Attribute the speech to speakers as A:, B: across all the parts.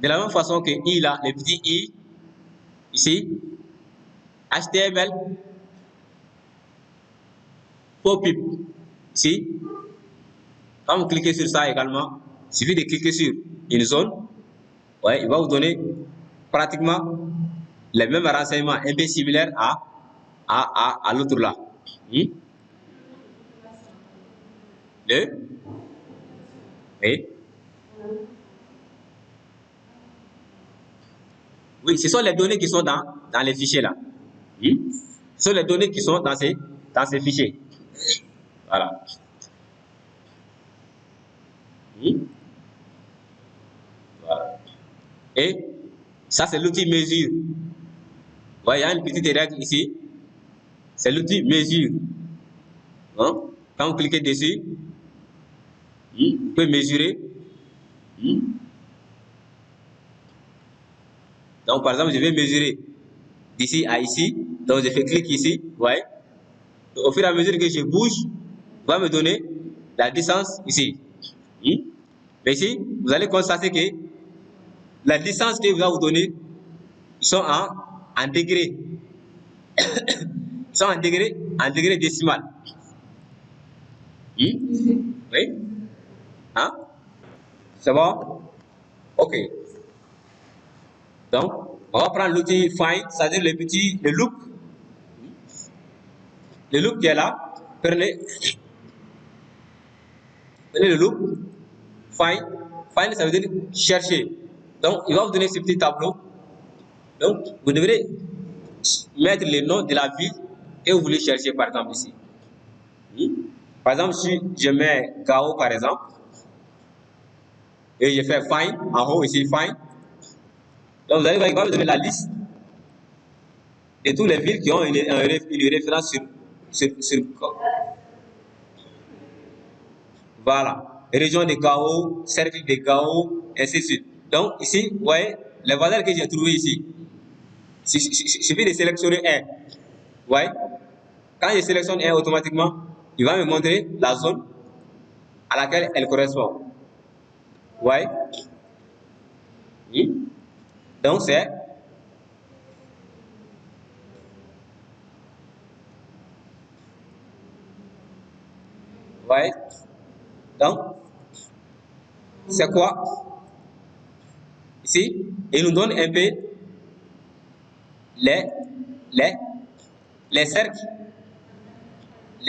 A: De la même façon que I là, le petit I, ici, HTML, pop-up, ici. Quand vous cliquez sur ça également, il suffit de cliquer sur une zone, ouais, il va vous donner pratiquement les mêmes renseignements, un peu similaires à l'autre là. Oui. Oui, ce sont les données qui sont dans les fichiers là. Ce sont les données qui sont dans ces fichiers. Voilà. Voilà. Et ça, c'est l'outil mesure. Vous voyez, il y a une petite règle ici. C'est l'outil mesure. Hein? Quand vous cliquez dessus, vous pouvez mesurer. Donc, par exemple, je vais mesurer d'ici à ici. Donc, je fais clic ici. Ouais. Au fur et à mesure que je bouge, il va me donner la distance ici. Mais ici, vous allez constater que la distance que va vous donner, ils sont en degrés. Ils sont en degrés décimal. Oui. Hein? C'est bon? OK. Donc, on va prendre l'outil find, c'est-à-dire le loop. Le loop qui est là. Prenez le loop. Find. Find, ça veut dire chercher. Donc, il va vous donner ce petit tableau. Donc, vous devrez mettre le nom de la ville que vous voulez chercher, par exemple, ici. Par exemple, si je mets Gao, par exemple, et je fais find, en haut ici, find. Donc, vous allez voir, il va me donner la liste de toutes les villes qui ont une référence sur voilà. Région de Gao, cercle de Gao, ainsi de suite. Donc, ici, vous voyez, les valeurs que j'ai trouvées ici, il suffit de sélectionner un. Vous voyez, quand je sélectionne un, automatiquement, il va me montrer la zone à laquelle elle correspond. Vous voyez? Oui. Donc, c'est ouais. Donc, c'est quoi? Ici, il nous donne un peu les cercles de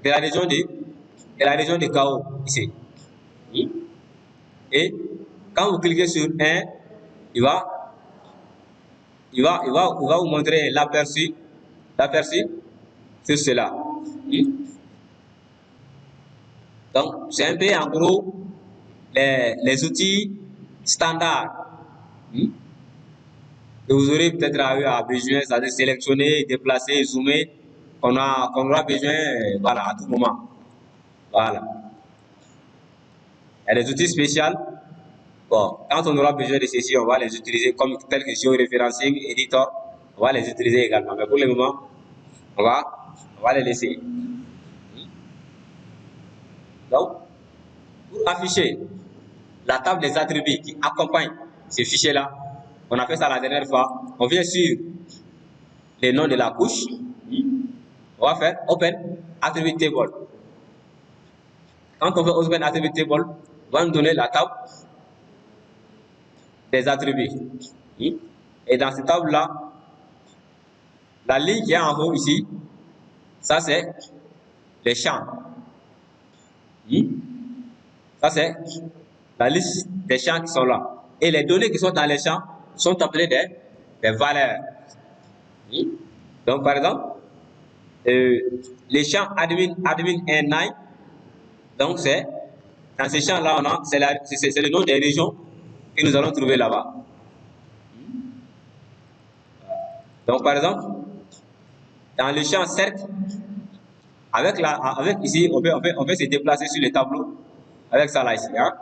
A: la région de Gao, ici. Et quand vous cliquez sur un, il va vous montrer l'aperçu sur cela. Donc, c'est un peu en gros les outils standards que vous aurez peut-être besoin, c'est-à-dire sélectionner, déplacer, zoomer, qu'on aura besoin voilà, à tout moment. Voilà. Il y a des outils spéciaux. Bon, quand on aura besoin de ceci, on va les utiliser comme tel que géoréférencing, editor, on va les utiliser également. Mais pour le moment, on va les laisser. Donc, pour afficher la table des attributs qui accompagne ce fichier-là, on a fait ça la dernière fois. On vient sur le nom de la couche. On va faire Open Attribute Table. Quand on fait Open Attribute Table, on va nous donner la table des attributs. Et dans cette table-là, la ligne qui est en haut ici, ça c'est les champs. Ça c'est la liste des champs qui sont là. Et les données qui sont dans les champs sont appelées des valeurs. Donc par exemple, les champs admin and nine, donc c'est dans ces champs-là, c'est le nom des régions que nous allons trouver là-bas. Donc par exemple, dans le champ cercle, avec ici, on peut se déplacer sur le tableau avec ça là ici. Hein?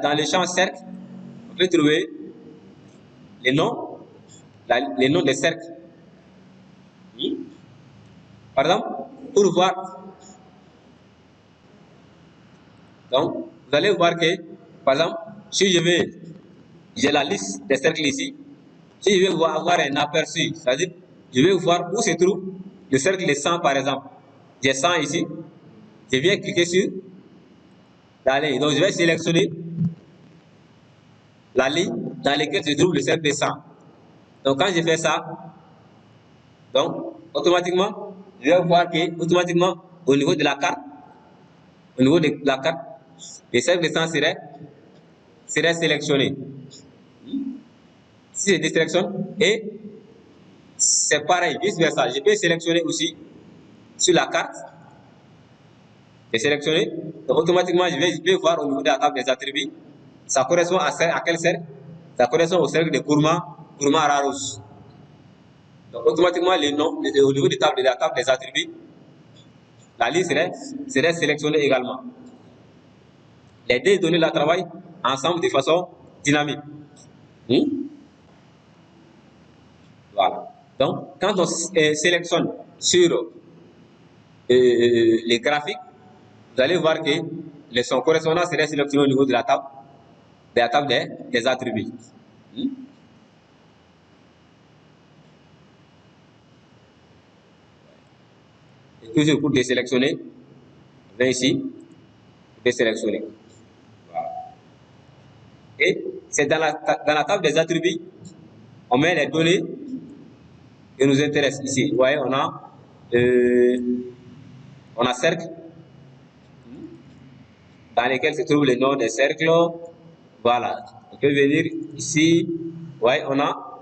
A: Dans le champ cercle, on peut trouver les noms des cercles. Par exemple, pour voir Donc, vous allez voir que, par exemple, si j'ai la liste des cercles ici, si je vais avoir un aperçu, c'est-à-dire, je vais voir où se trouve le cercle de 100 par exemple. J'ai 100 ici, je viens cliquer sur la ligne. Donc, je vais sélectionner la ligne dans laquelle se trouve le cercle de 100. Donc, quand je fais ça, donc, automatiquement, je vais voir que, automatiquement, au niveau de la carte, le cercle de 100 serait sélectionné. Si je désélectionne, et c'est pareil, vice versa. Je peux sélectionner aussi sur la carte. Je sélectionne, donc automatiquement, je vais voir au niveau de la table des attributs. Ça correspond à quel cercle? Ça correspond au cercle de Kurma-Raros. Donc, automatiquement, les noms, au niveau de la table des attributs, la liste serait sélectionnée également. Les deux données là travaillent ensemble de façon dynamique. Voilà. Donc, quand on sélectionne sur les graphiques, vous allez voir que son correspondant serait sélectionné au niveau de la table des attributs. Et toujours pour désélectionner, je vais ici, désélectionner. Voilà. Et c'est dans la table des attributs, on met les données qui nous intéressent ici. Vous voyez, on a cercle, dans lesquels se trouvent les noms des cercles. Voilà. On peut venir ici. Vous voyez, on a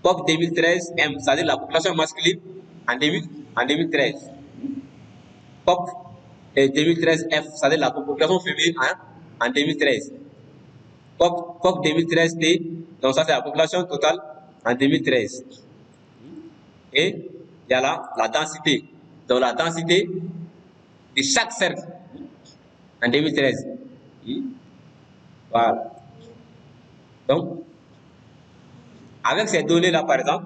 A: POP 2013 M, c'est-à-dire la population masculine en 2013. POP 2013 F, c'est-à-dire la population féminine en 2013. POP 2013 T, donc ça c'est la population totale en 2013. Et il y a là la densité. Donc la densité de chaque cercle en 2013. Voilà. Donc, avec ces données-là, par exemple,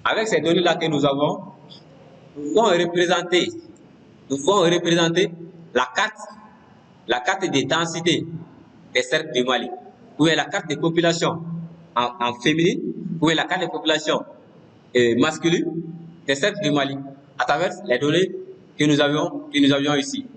A: avec ces données-là que nous avons, nous pouvons représenter la carte de densité des cercles de Mali, ou la carte de population en féminine, ou la carte de population masculine des cercles de Mali, à travers les données que nous avions ici.